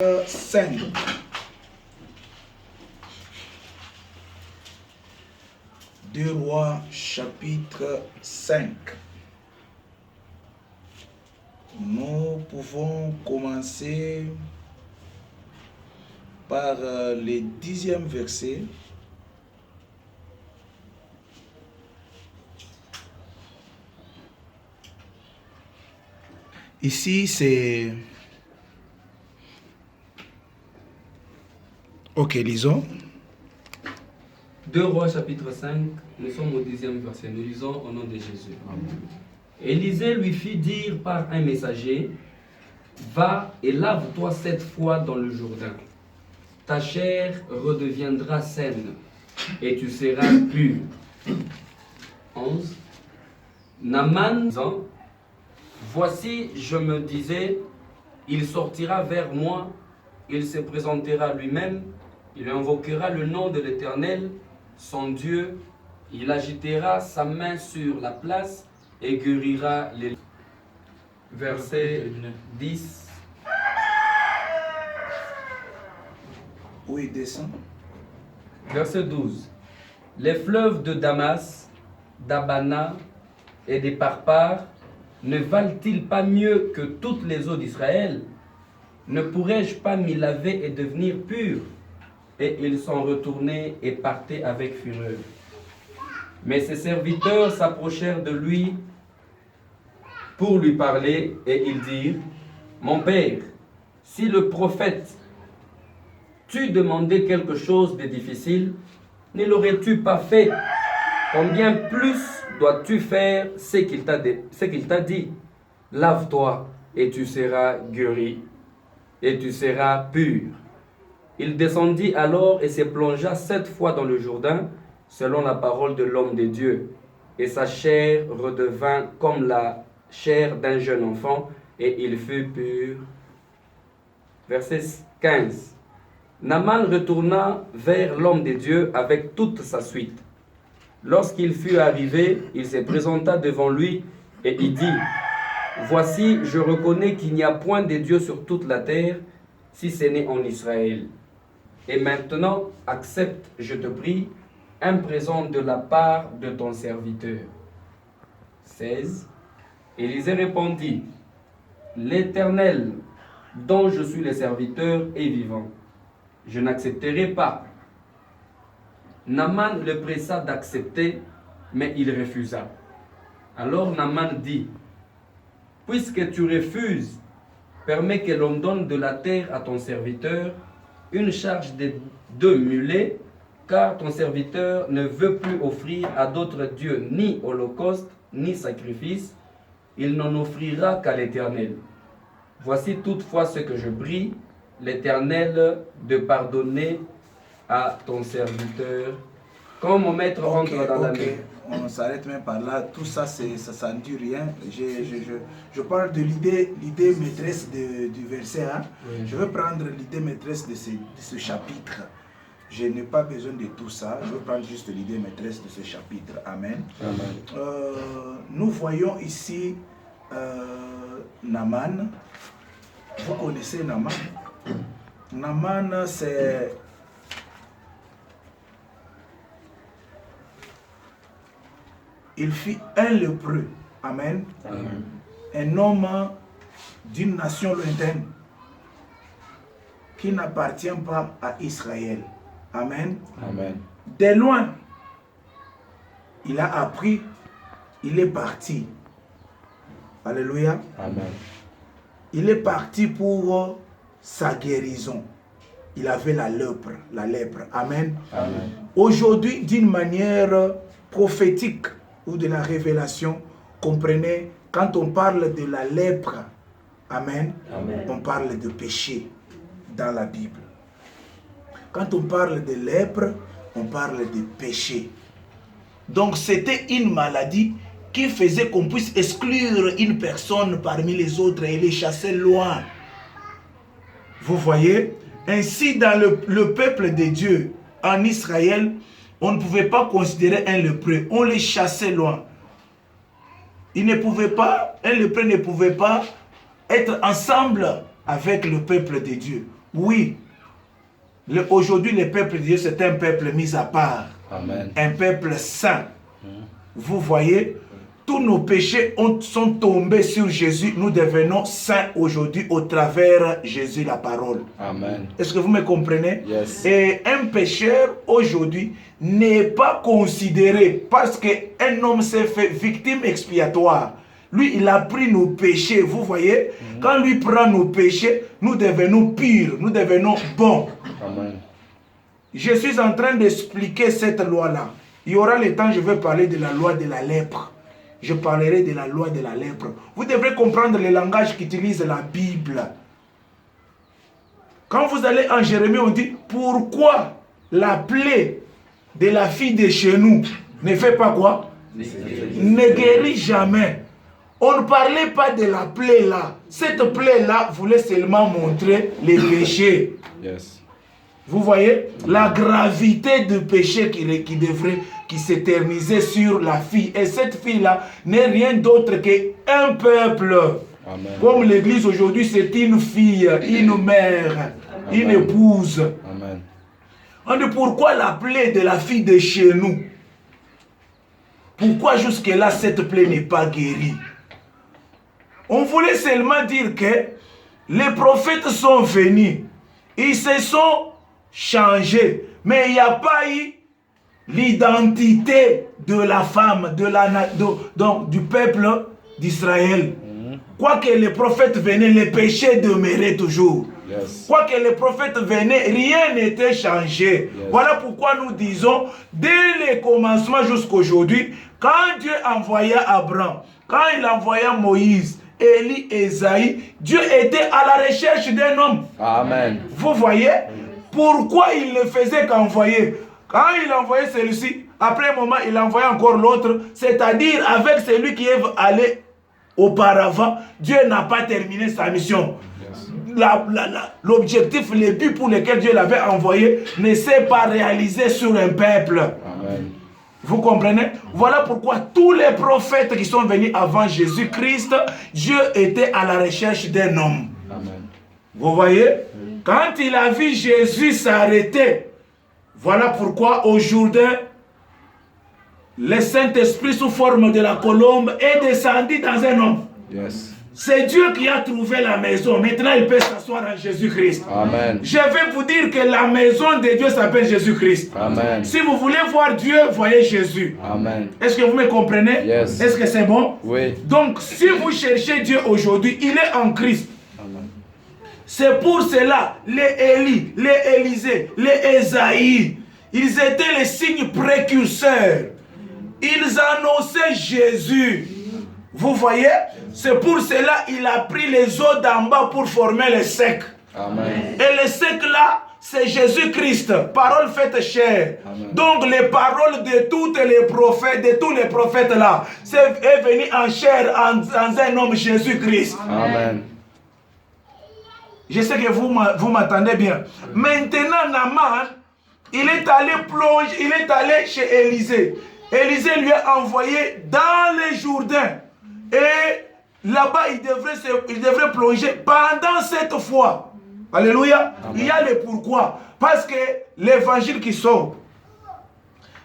5. Deux Rois, chapitre 5. Nous pouvons commencer par le 10e verset. Ici, c'est... Ok, lisons. 2 Rois chapitre 5, nous sommes au 10e verset. Nous lisons au nom de Jésus. Amen. Élisée lui fit dire par un messager, « Va et lave-toi 7 fois dans le Jourdain. Ta chair redeviendra saine et tu seras pur. » 11. Naaman disant, « Voici, je me disais, il sortira vers moi, il se présentera lui-même, il invoquera le nom de l'Éternel, son Dieu, il agitera sa main sur la place et guérira les... » Verset 10. Oui, descend. Verset 12. Les fleuves de Damas, d'Abana et des Parpars ne valent-ils pas mieux que toutes les eaux d'Israël? Ne pourrais-je pas m'y laver et devenir pur? Et ils sont retournés et partaient avec fureur. Mais ses serviteurs s'approchèrent de lui pour lui parler, et ils dirent, « Mon père, si le prophète t'eût demandé quelque chose de difficile, ne l'aurais-tu pas fait? Combien plus dois-tu faire ce qu'il t'a dit? Lave-toi, et tu seras guéri, et tu seras pur. » Il descendit alors et se plongea 7 fois dans le Jourdain, selon la parole de l'homme de Dieu. Et sa chair redevint comme la chair d'un jeune enfant, et il fut pur. Verset 15. Naaman retourna vers l'homme de Dieu avec toute sa suite. Lorsqu'il fut arrivé, il se présenta devant lui, et il dit, « Voici, je reconnais qu'il n'y a point de Dieu sur toute la terre, si ce n'est en Israël. Et maintenant, accepte, je te prie, un présent de la part de ton serviteur. » 16. Élisée répondit, « L'Éternel, dont je suis le serviteur, est vivant. Je n'accepterai pas. » Naaman le pressa d'accepter, mais il refusa. Alors Naaman dit, « Puisque tu refuses, permets que l'on donne de la terre à ton serviteur, une charge de 2 mulets, car ton serviteur ne veut plus offrir à d'autres dieux ni holocauste, ni sacrifice, il n'en offrira qu'à l'Éternel. Voici toutefois ce que je prie, l'Éternel de pardonner à ton serviteur. » Quand mon maître rentre dans la maison. On s'arrête même par là. Tout ça, ça ne dit rien. Je parle de l'idée maîtresse du verset 1. Oui. Je veux prendre l'idée maîtresse de ce chapitre. Je n'ai pas besoin de tout ça. Je veux prendre juste l'idée maîtresse de ce chapitre. Amen. Amen. Nous voyons ici Naaman. Vous connaissez Naaman? Naaman, c'est... Il fut un lépreux. Amen. Amen. Un homme d'une nation lointaine qui n'appartient pas à Israël. Amen. Amen. De loin, il a appris, il est parti. Alléluia. Amen. Il est parti pour sa guérison. Il avait la lèpre. Amen. Amen. Aujourd'hui, d'une manière prophétique, ou de la révélation, comprenez, quand on parle de la lèpre, amen, amen, on parle de péché dans la Bible. Quand on parle de lèpre, on parle de péché. Donc c'était une maladie qui faisait qu'on puisse exclure une personne parmi les autres et les chasser loin. Vous voyez? Ainsi, dans le peuple de Dieu, en Israël, on ne pouvait pas considérer un lépreux. On les chassait loin. Un lépreux ne pouvait pas être ensemble avec le peuple de Dieu. Oui. Aujourd'hui, le peuple de Dieu, c'est un peuple mis à part. Amen. Un peuple saint. Vous voyez, tous nos péchés sont tombés sur Jésus. Nous devenons saints aujourd'hui au travers Jésus, la parole. Amen. Est-ce que vous me comprenez? Yes. Et un pécheur aujourd'hui n'est pas considéré parce qu'un homme s'est fait victime expiatoire. Lui, il a pris nos péchés, vous voyez. Quand lui prend nos péchés, nous devenons purs, nous devenons bons. Amen. Je suis en train d'expliquer cette loi-là. Il y aura le temps, je vais parler de la loi de la lèpre. Je parlerai de la loi de la lèpre. Vous devrez comprendre le langage qu'utilise la Bible. Quand vous allez en Jérémie, on dit, pourquoi la plaie de la fille de chez nous ne fait pas quoi? Ne guérit jamais. On ne parlait pas de la plaie là. Cette plaie là voulait seulement montrer les péchés. Yes. Vous voyez la gravité du péché qui s'éternisait sur la fille. Et cette fille-là n'est rien d'autre qu'un peuple. Amen. Comme l'église aujourd'hui, c'est une fille, une mère, Amen. une épouse. Amen. On dit pourquoi la plaie de la fille de chez nous? Pourquoi jusque-là cette plaie n'est pas guérie? On voulait seulement dire que les prophètes sont venus. Ils se sont changés. Mais il n'y a pas eu l'identité de la femme, du peuple d'Israël. Quoique les prophètes venaient, les péchés demeuraient toujours. Yes. Quoique les prophètes venaient, rien n'était changé. Yes. Voilà pourquoi nous disons, dès le commencement jusqu'à aujourd'hui, quand Dieu envoya Abraham, quand il envoya Moïse, Élie, Esaïe, Dieu était à la recherche d'un homme. Amen. Vous voyez? Pourquoi il ne faisait qu'envoyer? Quand il envoyait celui-ci, après un moment, il envoyait encore l'autre, c'est-à-dire avec celui qui est allé auparavant, Dieu n'a pas terminé sa mission. L'objectif, le but pour lequel Dieu l'avait envoyé ne s'est pas réalisé sur un peuple. Amen. Vous comprenez? Voilà pourquoi tous les prophètes qui sont venus avant Jésus-Christ, Dieu était à la recherche d'un homme. Amen. Vous voyez? Quand il a vu Jésus s'arrêter, voilà pourquoi au Jourdain, le Saint-Esprit sous forme de la colombe est descendu dans un homme. Yes. C'est Dieu qui a trouvé la maison. Maintenant, il peut s'asseoir en Jésus-Christ. Amen. Je vais vous dire que la maison de Dieu s'appelle Jésus-Christ. Amen. Si vous voulez voir Dieu, voyez Jésus. Amen. Est-ce que vous me comprenez? Yes. Est-ce que c'est bon? Oui. Donc, si vous cherchez Dieu aujourd'hui, il est en Christ. Amen. C'est pour cela, les Élie, les Élisée, les Esaïe, ils étaient les signes précurseurs. Ils annonçaient Jésus. Vous voyez? C'est pour cela qu'il a pris les eaux d'en bas pour former le sec. Amen. Et le sec là, c'est Jésus-Christ, parole faite chair. Amen. Donc les paroles de tous les prophètes là, est venu en chair, en un homme Jésus-Christ. Amen. Je sais que vous m'attendez bien. Maintenant, Naaman, il est allé plonger, il est allé chez Élisée. Élisée lui a envoyé dans les Jourdains. Et là-bas, il devrait plonger pendant cette fois. Alléluia. Amen. Il y a le pourquoi. Parce que l'évangile qui sort,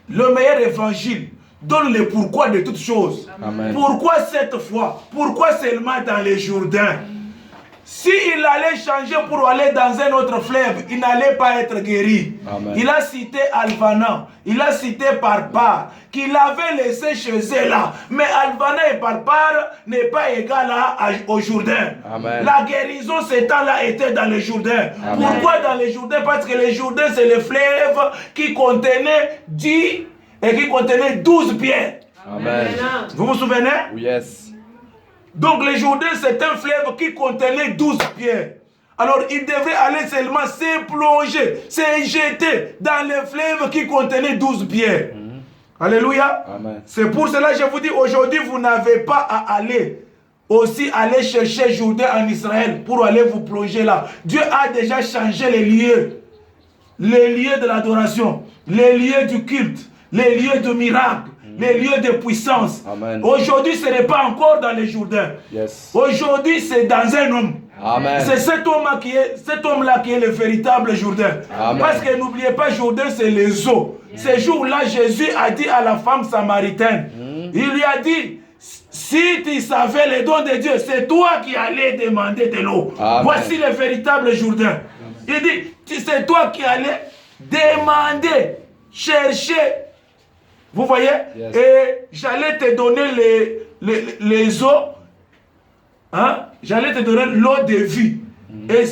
le meilleur évangile, donne le pourquoi de toutes choses. Amen. Pourquoi cette fois? Pourquoi seulement dans les Jourdains? S'il allait changer pour aller dans un autre fleuve, il n'allait pas être guéri. Amen. Il a cité Alvana, il a cité Parpar, qu'il avait laissé chez eux là. Mais Alvana et Parpar n'est pas égal au Jourdain. Amen. La guérison, ce temps-là, était dans le Jourdain. Amen. Pourquoi dans le Jourdain? Parce que le Jourdain, c'est le fleuve qui contenait 10 et qui contenait 12 pierres. Amen. Vous vous souvenez? Yes. Donc le Jourdain, c'est un fleuve qui contenait 12 pierres. Alors il devrait aller seulement se plonger, se jeter dans le fleuve qui contenait 12 pierres. Alléluia. C'est pour cela que je vous dis, aujourd'hui, vous n'avez pas à aller chercher Jourdain en Israël pour aller vous plonger là. Dieu a déjà changé les lieux de l'adoration, les lieux du culte, les lieux de miracle, les lieux de puissance. Amen. Aujourd'hui, ce n'est pas encore dans les Jourdains. Yes. Aujourd'hui, c'est dans un homme. Amen. C'est cet homme-là qui est le véritable Jourdain. Amen. Parce que n'oubliez pas, Jourdain, c'est les eaux. Ce jour-là, Jésus a dit à la femme samaritaine, il lui a dit, si tu savais les dons de Dieu, c'est toi qui allais demander de l'eau. Voici le véritable Jourdain. Il dit, c'est toi qui allais demander, chercher. Vous voyez? Yes. Et j'allais te donner les eaux. Hein? J'allais te donner l'eau de vie. Et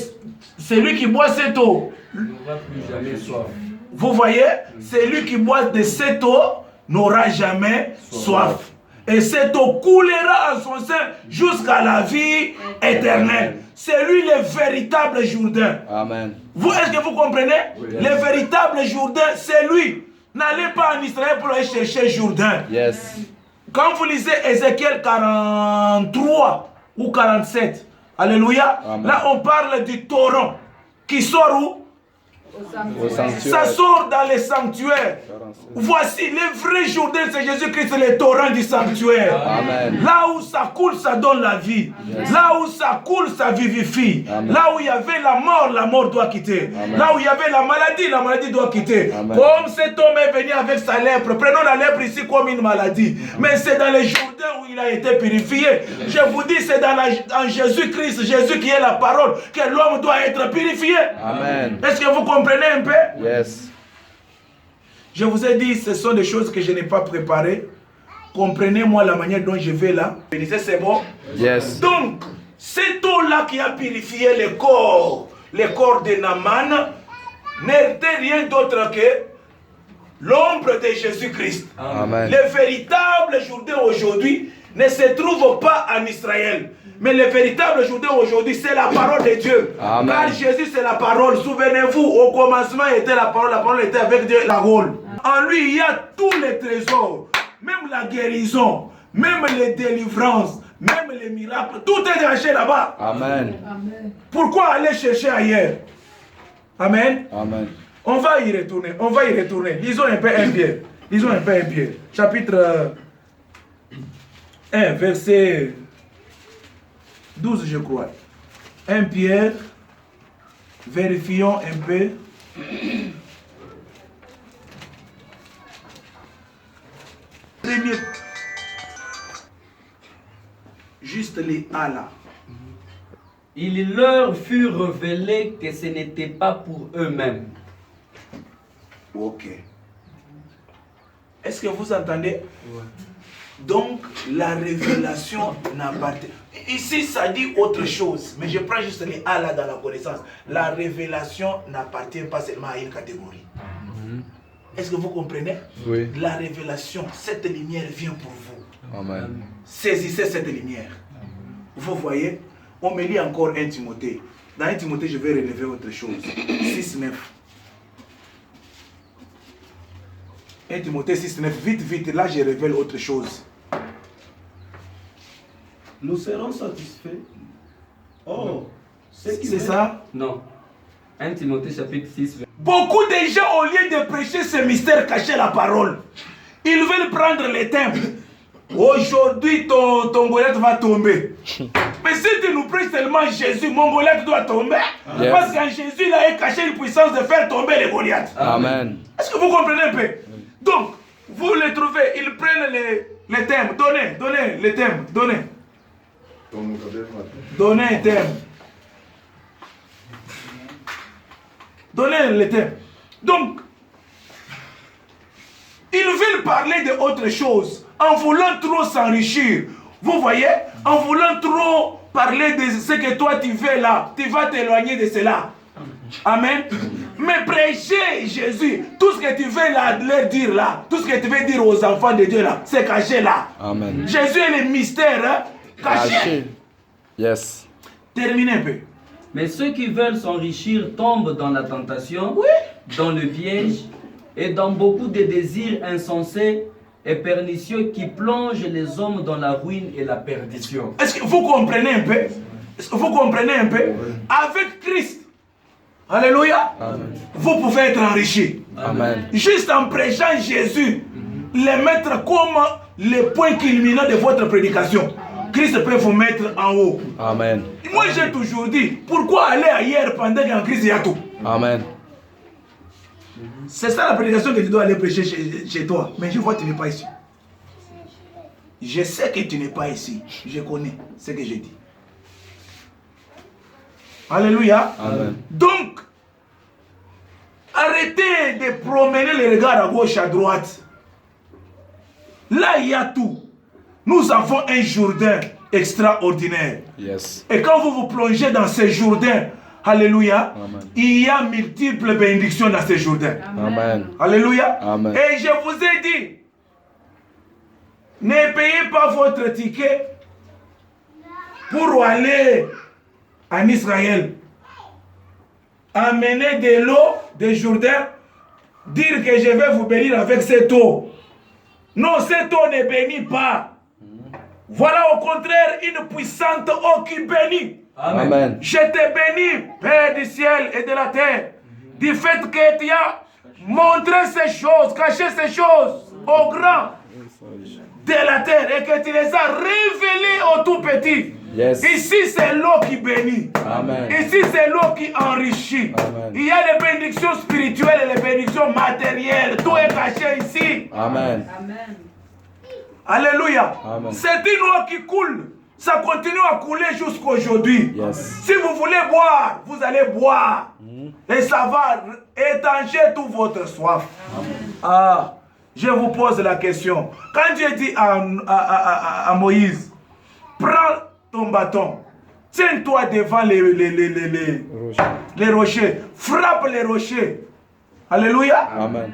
celui qui boit cette eau n'aura plus jamais soif. Vous voyez, celui qui boit de cette eau n'aura jamais soif. Et cette eau coulera en son sein jusqu'à la vie éternelle. C'est lui le véritable Jourdain. Amen. Est-ce que vous comprenez? Oui. Le véritable Jourdain, c'est lui. N'allez pas en Israël pour aller chercher Jourdain. Yes. Quand vous lisez Ézéchiel 43 ou 47, alléluia, Amen. là on parle du torrent qui sort où? Au sanctuaire. Ça sort dans les sanctuaires. Voici le vrai Jourdain, c'est Jésus-Christ, le torrent du sanctuaire. Amen. Là où ça coule, ça donne la vie. Yes. Là où ça coule, ça vivifie. Amen. Là où il y avait la mort doit quitter. Amen. Là où il y avait la maladie doit quitter. Amen. Comme cet homme est venu avec sa lèpre, prenons la lèpre ici comme une maladie. Mais c'est dans le Jourdain où il a été purifié. Je vous dis, c'est en Jésus-Christ, Jésus qui est la parole, que l'homme doit être purifié. Amen. Est-ce que vous comprenez un peu? Yes. Je vous ai dit, ce sont des choses que je n'ai pas préparées. Comprenez-moi la manière dont je vais là. C'est bon? Yes. Donc, cette eau-là qui a purifié le corps de Naaman, n'était rien d'autre que l'ombre de Jésus-Christ. Amen. Le véritable Jourdain aujourd'hui ne se trouve pas en Israël. Mais le véritable Jourdain aujourd'hui, c'est la parole de Dieu. Amen. Car Jésus, c'est la parole. Souvenez-vous, au commencement était la parole était avec Dieu, la parole. En lui, il y a tous les trésors, même la guérison, même les délivrances, même les miracles. Tout est caché là-bas. Amen. Pourquoi aller chercher ailleurs? Amen. Amen. On va y retourner. On va y retourner. Lisons un peu 1 Pierre. Lisons un peu 1 Pierre. Chapitre 1, verset 12, je crois. 1 Pierre. Vérifions un peu. Premier. Juste les A là. Il leur fut révélé que ce n'était pas pour eux-mêmes. Ok. Est-ce que vous entendez? Ouais. Donc, la révélation n'appartient... Ici, ça dit autre chose, mais je prends juste les A là dans la connaissance. La révélation n'appartient pas seulement à une catégorie. Est-ce que vous comprenez? Oui. La révélation, cette lumière vient pour vous. Amen. Saisissez cette lumière. Vous voyez? On me lit encore 1 Timothée. Dans 1 Timothée, je vais relever autre chose. 6-9. 1 Timothée 6-9. Vite, vite. Là, je révèle autre chose. Nous serons satisfaits. Oh, c'est ça? Non. 1 Timothée chapitre 6. Beaucoup de gens, au lieu de prêcher ce mystère, cacher la parole, ils veulent prendre les thèmes. Aujourd'hui, ton Goliath va tomber. Mais si tu nous prêches seulement Jésus, mon Goliath doit tomber. Yes. Parce qu'en Jésus, il a caché une puissance de faire tomber les Goliaths. Amen. Est-ce que vous comprenez un peu? Donc, vous les trouvez, ils prennent les thèmes. Donnez les thèmes. Donnez un thème. Donnez les thèmes. Donc, ils veulent parler de autre chose en voulant trop s'enrichir. Vous voyez? En voulant trop parler de ce que toi tu fais là, tu vas t'éloigner de cela. Amen. Mais prêcher Jésus, tout ce que tu veux là, leur dire là, tout ce que tu veux dire aux enfants de Dieu là, c'est caché là. Amen. Jésus est le mystère hein, caché. Yes. Terminez un peu. Mais ceux qui veulent s'enrichir tombent dans la tentation, dans le piège et dans beaucoup de désirs insensés et pernicieux qui plongent les hommes dans la ruine et la perdition. Est-ce que vous comprenez un peu? Est-ce que vous comprenez un peu? Avec Christ, alléluia, Amen. vous pouvez être enrichi. Amen. Juste en prêchant Jésus, les mettre comme les points culminants de votre prédication. Christ peut vous mettre en haut. Amen. Moi, j'ai toujours dit, pourquoi aller ailleurs pendant qu'en Christ il y a tout? Amen. C'est ça la prédication que tu dois aller prêcher chez toi. Mais je vois que tu n'es pas ici. Je sais que tu n'es pas ici. Je connais ce que je dis. Alléluia. Amen. Donc, arrêtez de promener les regards à gauche, à droite. Là, il y a tout. Nous avons un Jourdain extraordinaire. Yes. Et quand vous vous plongez dans ce Jourdain, alléluia, Amen. il y a multiples bénédictions dans ce Jourdain. Amen. Alléluia. Amen. Et je vous ai dit, ne payez pas votre ticket pour aller en Israël. Amener de l'eau de Jourdain, dire que je vais vous bénir avec cette eau. Non, cette eau ne bénit pas. Voilà au contraire une puissante eau qui bénit. Amen. Je te bénis, Père du ciel et de la terre, du fait que tu as montré ces choses, caché ces choses au grand de la terre et que tu les as révélées au tout petit. Yes. Ici, c'est l'eau qui bénit. Amen. Ici, c'est l'eau qui enrichit. Amen. Il y a les bénédictions spirituelles et les bénédictions matérielles. Tout est caché ici. Amen. Amen. Alléluia. Amen. C'est une eau qui coule. Ça continue à couler jusqu'à aujourd'hui. Yes. Si vous voulez boire, vous allez boire. Et ça va étancher toute votre soif. Ah, je vous pose la question. Quand Dieu dit à Moïse, prends ton bâton, tiens-toi devant les rochers, frappe les rochers. Alléluia. Amen.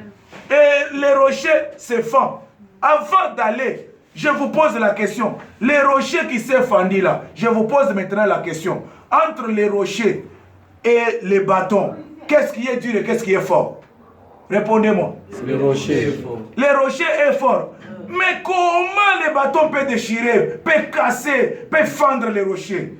Et les rochers se fendent. Avant d'aller, je vous pose la question. Les rochers qui se fendent là, je vous pose maintenant la question. Entre les rochers et les bâtons, qu'est-ce qui est dur et qu'est-ce qui est fort? Répondez-moi. Les rochers. Les rochers est fort. Mais comment les bâtons peuvent déchirer, peuvent casser, peuvent fendre les rochers?